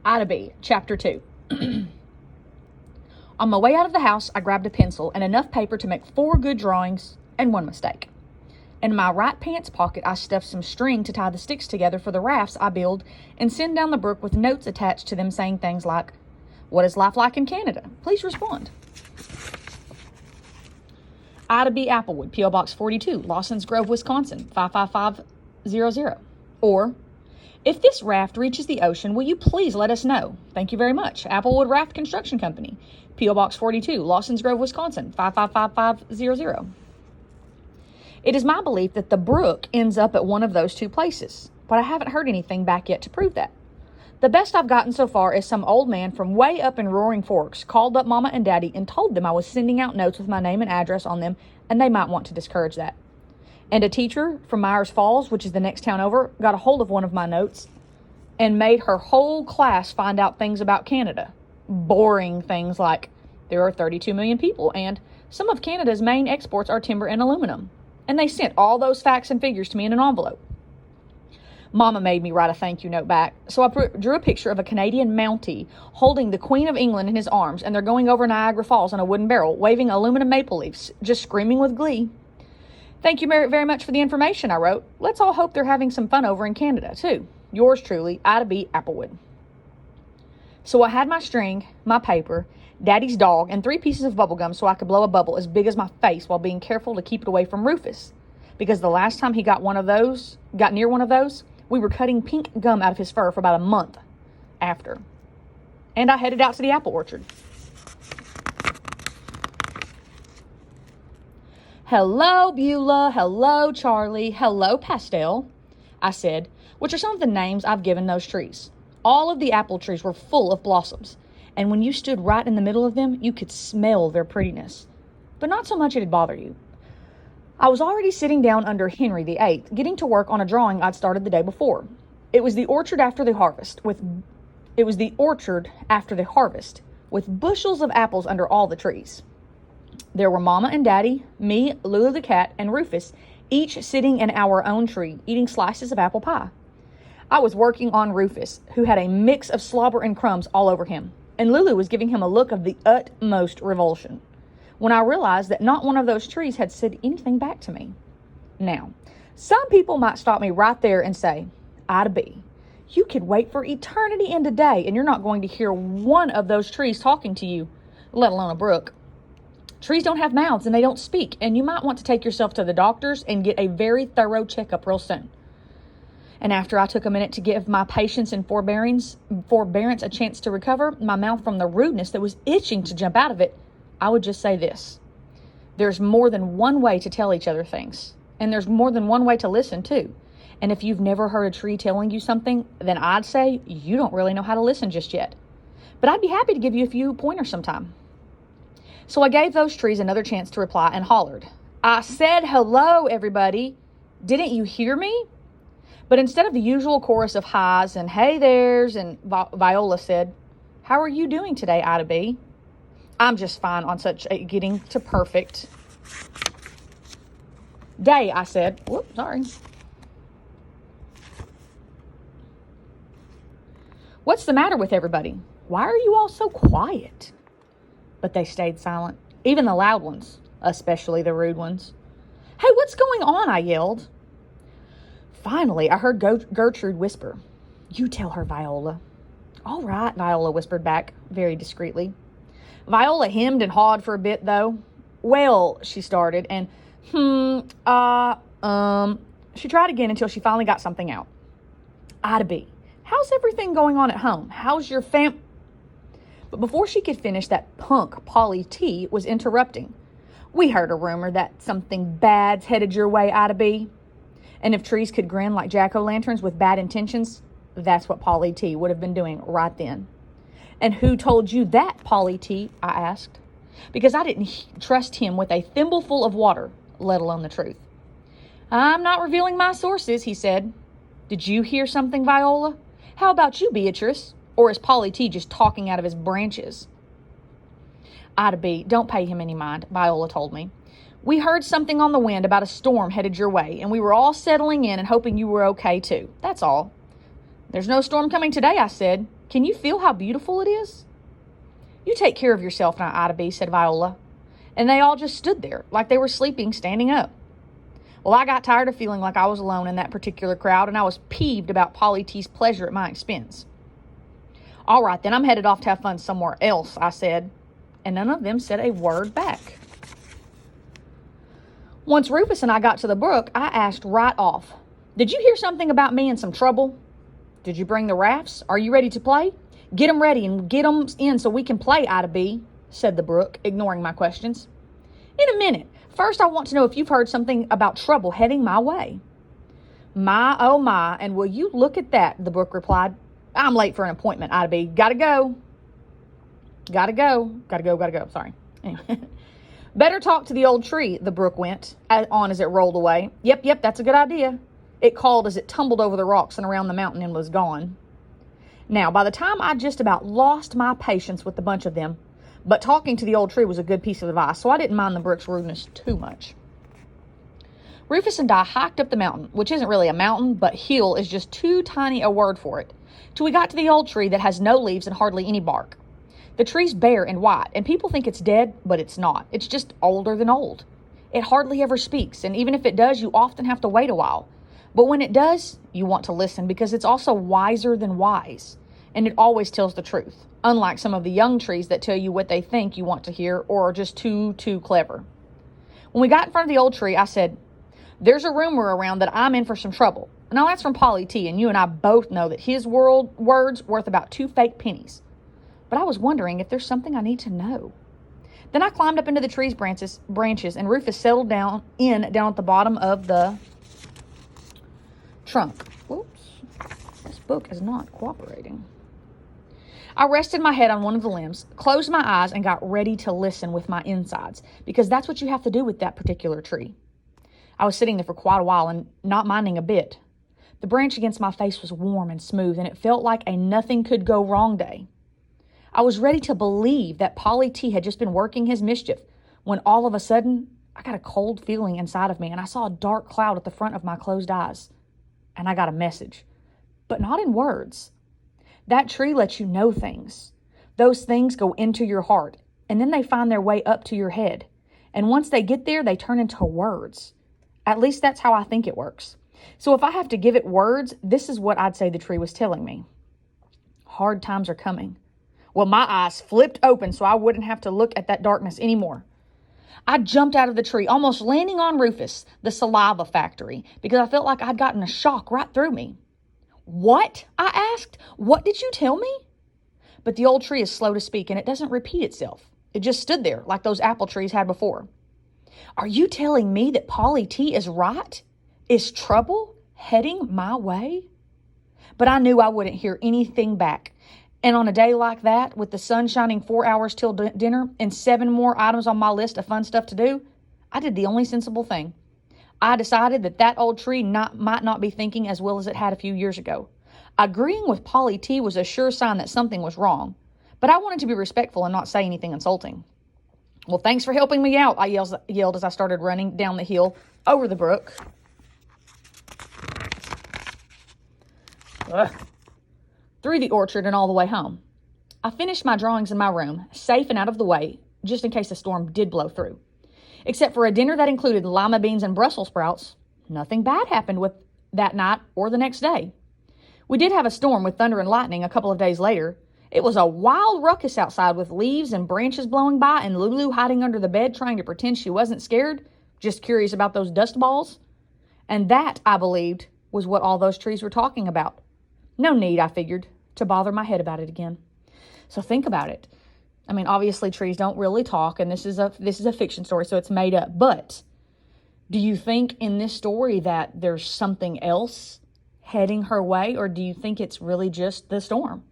Ida B, Chapter 2. On my way out of the house, I grabbed a pencil and enough paper to make 4 good drawings and 1 mistake. In my right pants pocket, I stuffed some string to tie the sticks together for the rafts I build and send down the brook with notes attached to them saying things like, "What is life like in Canada? Please respond." Ida B. Applewood, P.O. Box 42, Lawson's Grove, Wisconsin, 55500. Or, if this raft reaches the ocean, will you please let us know? Thank you very much. Applewood Raft Construction Company, P.O. Box 42, Lawson's Grove, Wisconsin, 55500. It is my belief that the brook ends up at one of those 2 places, but I haven't heard anything back yet to prove that. The best I've gotten so far is some old man from way up in Roaring Forks called up Mama and Daddy and told them I was sending out notes with my name and address on them, and they might want to discourage that. And a teacher from Myers Falls, which is the next town over, got a hold of one of my notes and made her whole class find out things about Canada. Boring things like there are 32 million people and some of Canada's main exports are timber and aluminum. And they sent all those facts and figures to me in an envelope. Mama made me write a thank you note back, so I drew a picture of a Canadian Mountie holding the Queen of England in his arms, and they're going over Niagara Falls on a wooden barrel, waving aluminum maple leaves, just screaming with glee. "Thank you very much for the information," I wrote. "Let's all hope they're having some fun over in Canada, too. Yours truly, Ida B. Applewood." So I had my string, my paper, Daddy's dog, and 3 pieces of bubble gum so I could blow a bubble as big as my face while being careful to keep it away from Rufus. Because the last time he got near one of those, we were cutting pink gum out of his fur for about a month after. And I headed out to the apple orchard. "Hello, Beulah. Hello, Charlie. Hello, Pastel," I said, which are some of the names I've given those trees. All of the apple trees were full of blossoms, and when you stood right in the middle of them, you could smell their prettiness. But not so much it'd bother you. I was already sitting down under Henry VIII, getting to work on a drawing I'd started the day before. It was the orchard after the harvest, with bushels of apples under all the trees. There were Mama and Daddy, me, Lulu the cat, and Rufus, each sitting in our own tree, eating slices of apple pie. I was working on Rufus, who had a mix of slobber and crumbs all over him, and Lulu was giving him a look of the utmost revulsion, when I realized that not one of those trees had said anything back to me. Now, some people might stop me right there and say, "Ida B, you could wait for eternity and a day, and you're not going to hear one of those trees talking to you, let alone a brook. Trees don't have mouths and they don't speak, and you might want to take yourself to the doctors and get a very thorough checkup real soon." And after I took a minute to give my patience and forbearance a chance to recover my mouth from the rudeness that was itching to jump out of it, I would just say this: there's more than one way to tell each other things, and there's more than one way to listen too. And if you've never heard a tree telling you something, then I'd say you don't really know how to listen just yet. But I'd be happy to give you a few pointers sometime. So I gave those trees another chance to reply and hollered, "I said hello, everybody. Didn't you hear me?" But instead of the usual chorus of highs and hey there's, and Viola said, "How are you doing today, Ida B?" "I'm just fine on such a getting to perfect day," I said. Whoops, sorry. "What's the matter with everybody? Why are you all so quiet?" But they stayed silent, even the loud ones, especially the rude ones. "Hey, what's going on?" I yelled. Finally, I heard Gertrude whisper, "You tell her, Viola." "All right," Viola whispered back, very discreetly. Viola hemmed and hawed for a bit, though. "Well," she started, and she tried again until she finally got something out. "Ida B, how's everything going on at home? How's your But before she could finish, that punk Polly T was interrupting. "We heard a rumor that something bad's headed your way, Ida B." And if trees could grin like jack-o'-lanterns with bad intentions, that's what Polly T would have been doing right then. "And who told you that, Polly T?" I asked, because I didn't trust him with a thimbleful of water, let alone the truth. "I'm not revealing my sources," he said. "Did you hear something, Viola? How about you, Beatrice? Or is Polly T just talking out of his branches?" "Ida B, don't pay him any mind," Viola told me. "We heard something on the wind about a storm headed your way, and we were all settling in and hoping you were okay too. That's all." "There's no storm coming today," I said. Can you feel how beautiful it is? You take care of yourself now, Ida B, said Viola. And they all just stood there, like they were sleeping, standing up. Well, I got tired of feeling like I was alone in that particular crowd, and I was peeved about Polly T's pleasure at my expense. All right, then I'm headed off to have fun somewhere else, I said, and none of them said a word back. Once Rufus and I got to the brook, I asked right off, did you hear something about me in some trouble? Did you bring the rafts? Are you ready to play? Get 'em ready and get 'em in so we can play, Ida B, said the brook, ignoring my questions. In a minute. First, I want to know if you've heard something about trouble heading my way. My, oh my, and will you look at that, the brook replied. I'm late for an appointment, Ida B. Gotta go. Sorry. Anyway. Better talk to the old tree, the brook went on as it rolled away. Yep, that's a good idea. It called as it tumbled over the rocks and around the mountain and was gone. Now, by the time I just about lost my patience with the bunch of them, but talking to the old tree was a good piece of advice, so I didn't mind the brook's rudeness too much. Rufus and I hiked up the mountain, which isn't really a mountain, but hill is just too tiny a word for it, till we got to the old tree that has no leaves and hardly any bark. The tree's bare and white, and people think it's dead, but it's not. It's just older than old. It hardly ever speaks, and even if it does, you often have to wait a while. But when it does, you want to listen because it's also wiser than wise, and it always tells the truth. Unlike some of the young trees that tell you what they think you want to hear or are just too clever. When we got in front of the old tree, I said, there's a rumor around that I'm in for some trouble. Now that's from Polly T, and you and I both know that his words worth about 2 fake pennies. But I was wondering if there's something I need to know. Then I climbed up into the tree's branches, and Rufus settled down at the bottom of the trunk. Whoops, this book is not cooperating. I rested my head on one of the limbs, closed my eyes, and got ready to listen with my insides, because that's what you have to do with that particular tree. I was sitting there for quite a while and not minding a bit. The branch against my face was warm and smooth, and it felt like a nothing could go wrong day. I was ready to believe that Polly T had just been working his mischief, when all of a sudden, I got a cold feeling inside of me, and I saw a dark cloud at the front of my closed eyes. And I got a message, but not in words. That tree lets you know things. Those things go into your heart, and then they find their way up to your head. And once they get there, they turn into words. At least that's how I think it works. So if I have to give it words, this is what I'd say the tree was telling me. Hard times are coming. Well, my eyes flipped open so I wouldn't have to look at that darkness anymore. I jumped out of the tree, almost landing on Rufus, the saliva factory, because I felt like I'd gotten a shock right through me. What? I asked. What did you tell me? But the old tree is slow to speak, and it doesn't repeat itself. It just stood there like those apple trees had before. Are you telling me that Polly T is right? Is trouble heading my way? But I knew I wouldn't hear anything back. And on a day like that, with the sun shining 4 hours till dinner and 7 more items on my list of fun stuff to do, I did the only sensible thing. I decided that old tree might not be thinking as well as it had a few years ago. Agreeing with Polly T was a sure sign that something was wrong, but I wanted to be respectful and not say anything insulting. Well, thanks for helping me out, I yelled as I started running down the hill over the brook. Through the orchard and all the way home. I finished my drawings in my room, safe and out of the way, just in case the storm did blow through. Except for a dinner that included lima beans and Brussels sprouts, nothing bad happened with that night or the next day. We did have a storm with thunder and lightning a couple of days later. It was a wild ruckus outside with leaves and branches blowing by and Lulu hiding under the bed trying to pretend she wasn't scared, just curious about those dust balls. And that, I believed, was what all those trees were talking about. No need, I figured, to bother my head about it again. So think about it. I mean, obviously trees don't really talk, and this is a fiction story, so it's made up. But do you think in this story that there's something else heading her way, or do you think it's really just the storm?